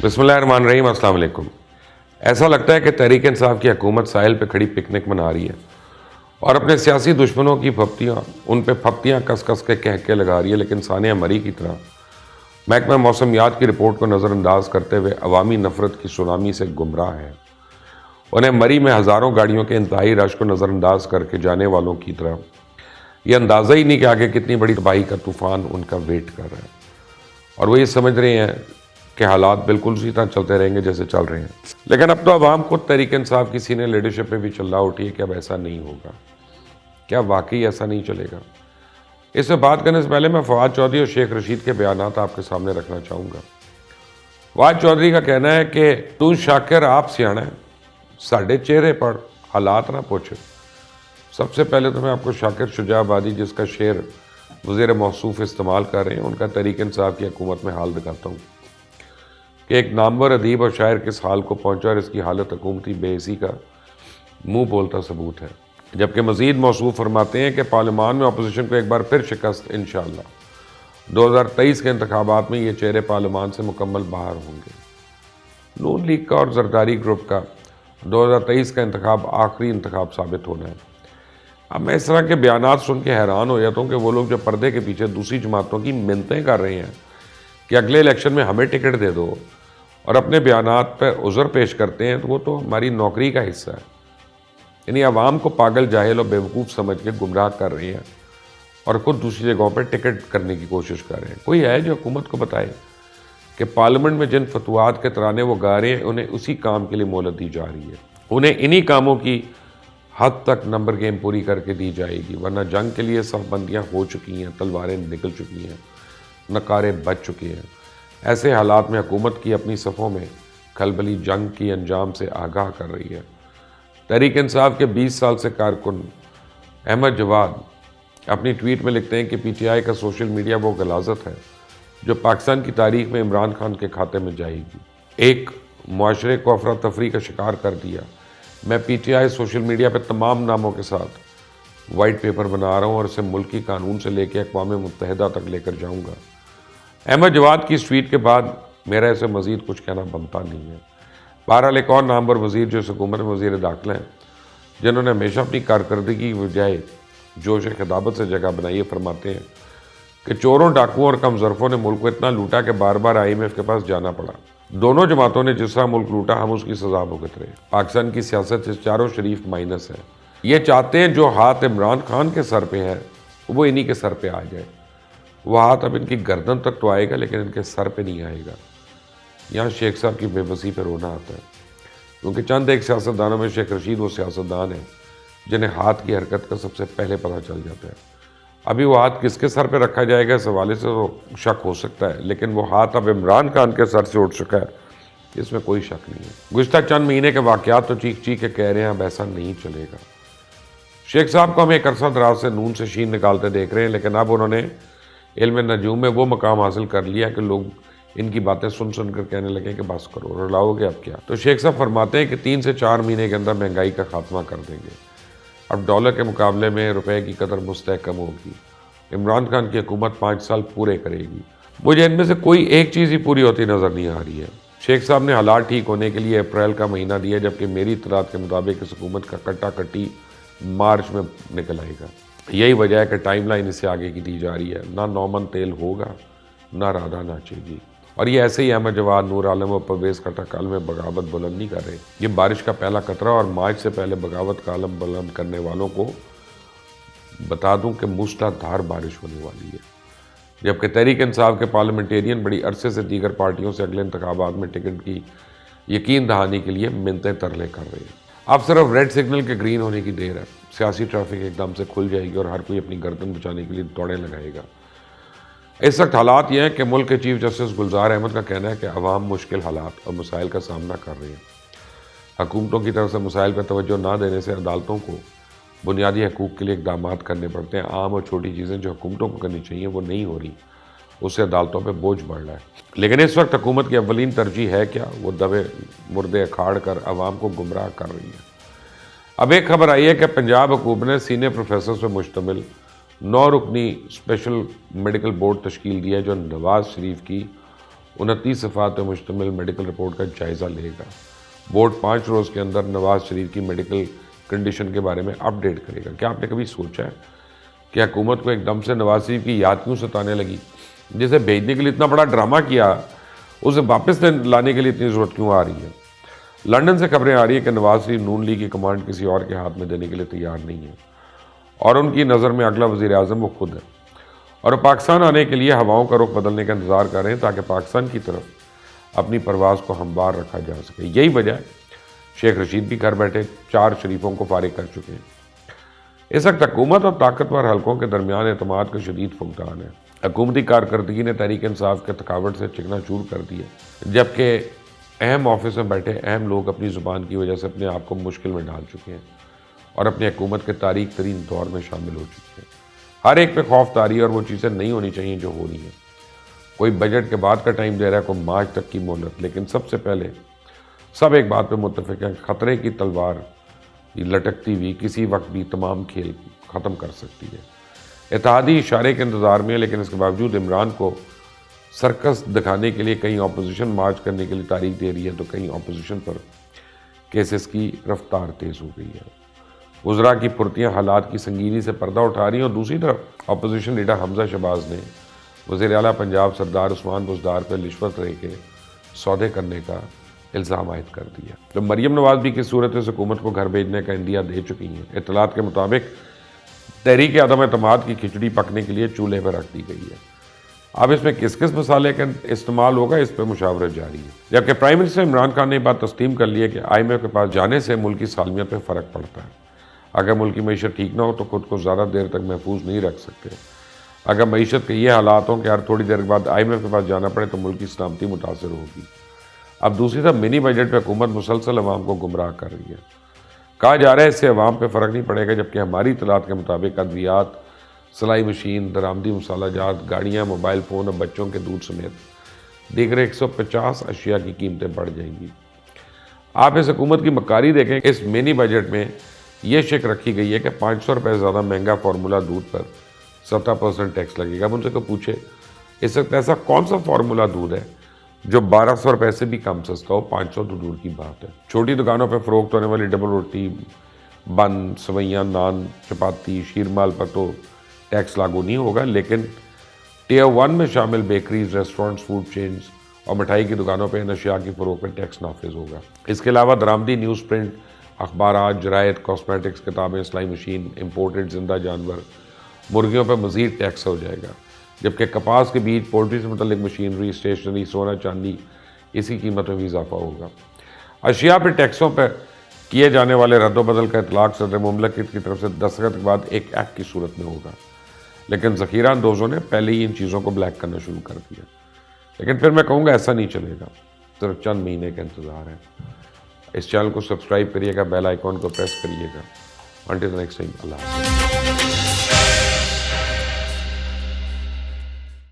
बिस्मिल्लाहिर्रहमानिर्रहीम, अस्सलाम वालेकुम। ऐसा लगता है कि तहरीक इंसाफ की हुकूमत साहिल पे खड़ी पिकनिक मना रही है और अपने सियासी दुश्मनों की उन पे फप्तियाँ कस कस के कह के लगा रही है, लेकिन सानिया मरी की तरह महकमा मौसमियात की रिपोर्ट को नज़रअंदाज करते हुए अवामी नफरत की सुनामी से गुमराह है। उन्हें मरी में हज़ारों गाड़ियों के इंतहाई रश को नज़रअंदाज करके जाने वालों की तरह ये अंदाज़ा ही नहीं कि आगे कितनी बड़ी तबाही का तूफ़ान उनका वेट कर रहा है, और वो ये समझ रहे हैं कि हालात बिल्कुल उसी तरह चलते रहेंगे जैसे चल रहे हैं। लेकिन अब तो अवाम खुद तहरीक इंसाफ की सीनियर लीडरशिप पे भी चिल्ला उठी है कि अब ऐसा नहीं होगा। क्या वाकई ऐसा नहीं चलेगा? इस पर बात करने से पहले मैं फवाद चौधरी और शेख रशीद के बयानात आपके सामने रखना चाहूँगा। फवाद चौधरी का कहना है कि तू शाकिर आप सियाना है, साढ़े चेहरे पर हालात ना पूछे। सबसे पहले तो मैं आपको शाकिर शुजाबादी, जिसका शेर वज़ीर मौसूफ इस्तेमाल कर रहे हैं, उनका तहरीक इंसाफ की हुकूमत में हाल दिखाता हूँ कि एक नामवर अदीब और शायर किस हाल को पहुँचा, और इसकी हालत हुकूमती बेइज्जती का मुंह बोलता सबूत है। जबकि मज़ीद मौसूफ फरमाते हैं कि पार्लियामान में अपोजिशन को एक बार फिर शिकस्त इंशाअल्लाह 2023 के इंतखाबात में ये चेहरे पार्लियामान से मुकम्मल बाहर होंगे। नून लीग का और जरदारी ग्रुप का 2023 का इंतखाब आखिरी इंतखाब साबित होना है। अब मैं इस तरह के बयानात सुन के हैरान हो जाता हूँ कि वो लोग जो पर्दे के पीछे दूसरी जमातों की मिन्नतें कर रहे हैं कि अगले इलेक्शन में हमें टिकट दे दो, और अपने बयानात पर उज़र पेश करते हैं, तो वो तो हमारी नौकरी का हिस्सा है। यानी आवाम को पागल, जाहिल और बेवकूफ़ समझ के गुमराह कर रहे हैं और खुद दूसरी जगहों पर टिकट करने की कोशिश कर रहे हैं। कोई है जो हुकूमत को बताए कि पार्लियामेंट में जिन फतवात के तराने वो गा रहे हैं, उन्हें उसी काम के लिए मोहलत दी जा रही है। उन्हें इन्हीं कामों की हद तक नंबर गेम पूरी करके दी जाएगी, वरना जंग के लिए सब बंदियाँ हो चुकी हैं, तलवारें निकल चुकी हैं, नकारे बच चुके हैं। ऐसे हालात में हुकूमत की अपनी सफ़ों में खलबली जंग की अंजाम से आगाह कर रही है। तहरीक इंसाफ के 20 साल से कारकुन अहमद जवाद अपनी ट्वीट में लिखते हैं कि PTI का सोशल मीडिया वो गलाजत है जो पाकिस्तान की तारीख में इमरान खान के खाते में जाएगी। एक मुआशरे को अफरा तफरी का शिकार कर दिया। मैं PTI सोशल मीडिया पर तमाम नामों के साथ वाइट पेपर बना रहा हूँ और इसे मुल्की कानून से लेकर अक़वाम मुत्तहिदा तक लेकर जाऊँगा। अहमद जवाद की इस ट्वीट के बाद मेरा इसे मज़ीद कुछ कहना बनता नहीं है। बहरहाल एक और नामवर वज़ीर जो इस हुकूमत में वज़ीर दाखिला हैं, जिन्होंने हमेशा अपनी कारकर्दगी की बजाय जोश खिताबत से जगह बनाई है, फरमाते हैं कि चोरों, डाकुओं और कम ज़रफ़ों ने मुल्क को इतना लूटा कि बार बार IMF के पास जाना पड़ा। दोनों जमातों ने जिस तरह मुल्क लूटा, हम उसकी सज़ा भुगत रहे। पाकिस्तान की सियासत से चारों शरीफ माइनस है। ये चाहते हैं जो हाथ इमरान खान के सर पे है वो इन्हीं के सर पे आ जाए। वो हाथ अब इनकी गर्दन तक तो आएगा, लेकिन इनके सर पे नहीं आएगा। यहाँ शेख साहब की बेबसी पर रोना आता है, क्योंकि चंद एक सियासतदानों में शेख रशीद वो सियासतदान है जिन्हें हाथ की हरकत का सबसे पहले पता चल जाता है। अभी वो हाथ किसके सर पे रखा जाएगा इस हवाले से तो शक हो सकता है, लेकिन वो हाथ अब इमरान खान के सर से उठ चुका है, इसमें कोई शक नहीं है। गुज़िश्ता चंद महीने के वाक़यात तो चीख चीख के कह रहे हैं अब ऐसा नहीं चलेगा। शेख साहब को हम एक अरसा दराज से नून से शीन निकालते देख रहे हैं, लेकिन अब उन्होंने इल्म नजूम में वो मकाम हासिल कर लिया कि लोग इनकी बातें सुन सुन कर कहने लगे कि बस करो, रुलाओगे अब क्या। तो शेख साहब फरमाते हैं कि 3 से 4 महीने के अंदर महंगाई का खात्मा कर देंगे। अब डॉलर के मुकाबले में रुपए की कदर मुस्तहकम होगी। इमरान खान की हुकूमत 5 साल पूरे करेगी। मुझे इनमें से कोई एक चीज़ ही पूरी होती नज़र नहीं आ रही है। शेख साहब ने हालात ठीक होने के लिए अप्रैल का महीना दिया, जबकि मेरी इत्तलात के मुताबिक इस हुकूमत का कट्टा कट्टी मार्च में निकल आएगा। यही वजह है कि टाइमलाइन इससे आगे की दी जा रही है। ना नौमन तेल होगा, ना राधा नाचेगी। और ये ऐसे ही अहमद जवाद, नूर आलम और परवेज़ खट्टर कल में बगावत बुलंद नहीं कर रहे। ये बारिश का पहला कतरा, और मार्च से पहले बगावत का आलम बुलंद करने वालों को बता दूं कि मूसलाधार बारिश होने वाली है। जबकि तहरीक इंसाफ के पार्लियामेंटेरियन बड़ी अरसे से दीगर पार्टियों से अगले इंतखाबात में टिकट की यकीन दहानी के लिए मिन्नतें तरले कर रहे हैं। अब सिर्फ रेड सिग्नल के ग्रीन होने की देर है। सियासी ट्रैफिक एकदम से खुल जाएगी और हर कोई अपनी गर्दन बचाने के लिए दौड़े लगाएगा। इस वक्त हालात ये हैं कि मुल्क के चीफ जस्टिस गुलजार अहमद का कहना है कि अवाम मुश्किल हालात और मसाइल का सामना कर रही है। हुकूमतों की तरफ से मसाइल पर तवज्जो ना देने से अदालतों को बुनियादी हकूक़ के लिए इक़दामात करने पड़ते हैं। आम और छोटी चीज़ें जो हुकूमतों को करनी चाहिए वो नहीं हो रही, उससे अदालतों पर बोझ बढ़ रहा है। लेकिन इस वक्त हुकूमत की अव्वलीन तरजीह है क्या? वो दबे मुर्दे अखाड़ कर अवाम को गुमराह कर रही है। अब एक खबर आई है कि पंजाब हुकूमत ने सीनियर प्रोफेसर पर मुश्तमिल 9 रुकनी स्पेशल मेडिकल बोर्ड तश्कील दिया है, जो नवाज शरीफ की 29 صفحات پہ مشتمل میڈیکل رپورٹ کا جائزہ لے گا۔ بورڈ 5 روز کے اندر نواز شریف کی میڈیکل کنڈیشن کے بارے میں اپ ڈیٹ کرے گا۔ کیا آپ نے کبھی سوچا ہے کہ حکومت کو ایک دم سے نواز شریف کی یاد کیوں ستانے لگی؟ جسے بھیجنے کے لیے اتنا بڑا ڈرامہ کیا، اسے واپس لانے کے لیے اتنی ضرورت کیوں آ رہی ہے؟ لندن سے خبریں آ رہی ہیں کہ نواز شریف نون لیگ کی کمانڈ کسی اور کے ہاتھ میں دینے کے لیے تیار نہیں ہے، اور ان کی نظر میں اگلا وزیر اعظم وہ خود ہے، اور وہ پاکستان آنے کے لیے ہواؤں کا رخ بدلنے کا انتظار کر رہے ہیں تاکہ پاکستان کی طرف اپنی پرواز کو ہموار رکھا جا سکے۔ یہی وجہ ہے شیخ رشید بھی گھر بیٹھے 4 شریفوں کو فارغ کر چکے ہیں۔ اس وقت حکومت اور طاقتور حلقوں کے درمیان اعتماد کا شدید فقدان ہے۔ حکومتی کارکردگی نے تحریک انصاف کے تھکاوٹ سے چکنا چور کر دیا، جبکہ اہم آفس میں بیٹھے اہم لوگ اپنی زبان کی وجہ سے اپنے آپ کو مشکل میں ڈال چکے ہیں اور اپنی حکومت کے تاریک ترین دور میں شامل ہو چکے ہیں۔ ہر ایک پہ خوف طاری اور وہ چیزیں نہیں ہونی چاہیے جو ہو رہی ہیں۔ کوئی بجٹ کے بعد کا ٹائم دے رہا ہے، کوئی مارچ تک کی مہلت، لیکن سب سے پہلے سب ایک بات پہ متفق ہیں، خطرے کی تلوار لٹکتی ہوئی کسی وقت بھی تمام کھیل ختم کر سکتی ہے۔ اتحادی اشارے کے انتظار میں ہے، لیکن اس کے باوجود عمران کو سرکس دکھانے کے لیے کہیں اپوزیشن مارچ کرنے کے لیے تاریخ دے رہی ہے تو کہیں اپوزیشن پر کیسز کی رفتار تیز ہو گئی ہے۔ وزراء کی پھرتیاں حالات کی سنگینی سے پردہ اٹھا رہی ہیں، اور دوسری طرف اپوزیشن لیڈر حمزہ شہباز نے وزیر اعلیٰ پنجاب سردار عثمان بزدار پر رشوت لے کے سودے کرنے کا الزام عائد کر دیا۔ تو مریم نواز بھی کس صورت اس حکومت کو گھر بھیجنے کا عندیہ دے چکی ہیں۔ اطلاعات کے مطابق تحریک عدم اعتماد کی کھچڑی پکنے کے لیے چولہے پر رکھ دی گئی ہے۔ اب اس میں کس کس مسالے کا استعمال ہوگا، اس پہ مشاورت جاری ہے۔ جبکہ پرائم منسٹر عمران خان نے یہ بات تسلیم کر لی ہے کہ IMF کے پاس جانے سے ملک کی سالمیت پہ فرق پڑتا ہے۔ اگر ملک کی معیشت ٹھیک نہ ہو تو خود کو زیادہ دیر تک محفوظ نہیں رکھ سکتے۔ اگر معیشت کے یہ حالات ہوں کہ ہر تھوڑی دیر کے بعد IMF کے پاس جانا پڑے تو ملک کی سلامتی متاثر ہوگی۔ اب دوسری طرف منی بجٹ پہ حکومت مسلسل عوام کو گمراہ کر رہی ہے۔ کہا جا رہا ہے اس سے عوام پہ فرق نہیں پڑے گا، جبکہ ہماری اطلاعات کے مطابق ادویات، سلائی مشین، درآمدی مسالہ جات، گاڑیاں، موبائل فون اور بچوں کے دودھ سمیت دیگر 150 اشیاء کی قیمتیں بڑھ جائیں گی۔ آپ اس حکومت کی مکاری دیکھیں، اس منی بجٹ میں یہ شک رکھی گئی ہے کہ 500 روپے زیادہ مہنگا فارمولا دودھ پر 70% ٹیکس لگے گا۔ اب ان سے کوئی پوچھے اس وقت ایسا کون سا فارمولا دودھ ہے جو 1200 روپے سے بھی کم سستا ہو؟ 500 تو دور کی بات ہے۔ چھوٹی دکانوں پہ فروخت ہونے والی ڈبل روٹی، بن، سوئیاں، نان، چپاتی، شیرمال پر تو ٹیکس لاگو نہیں ہوگا، لیکن ٹیئر 1 میں شامل بیکریز، ریسٹورنٹس، فوڈ چینز اور مٹھائی کی دکانوں پہ ان اشیاء کی فروخت پہ ٹیکس نافذ ہوگا۔ اس کے علاوہ درآمدی نیوز پرنٹ، اخبارات، جرائد، کاسمیٹکس، کتابیں، سلائی مشین، امپورٹڈ زندہ جانور، مرغیوں پہ مزید ٹیکس ہو جائے گا، جبکہ کپاس کے بیج، پولٹری سے متعلق مشینری، اسٹیشنری، سونا چاندی، اسی قیمت میں بھی اضافہ ہوگا۔ اشیاء پہ ٹیکسوں پہ کیے جانے والے رد و بدل کا اطلاق صدر مملکت کی طرف سے دستخط کے بعد ایک ایکٹ کی صورت میں ہوگا، لیکن ذخیرہ اندوزوں نے پہلے ہی ان چیزوں کو بلیک کرنا شروع کر دیا۔ لیکن پھر میں کہوں گا ایسا نہیں چلے گا، صرف چند مہینے کا انتظار ہے۔ اس چینل کو سبسکرائب کریے گا، بیل آئیکن کو پریس کریے گا۔ انٹل نیکسٹ ٹائم، اللہ حافظ۔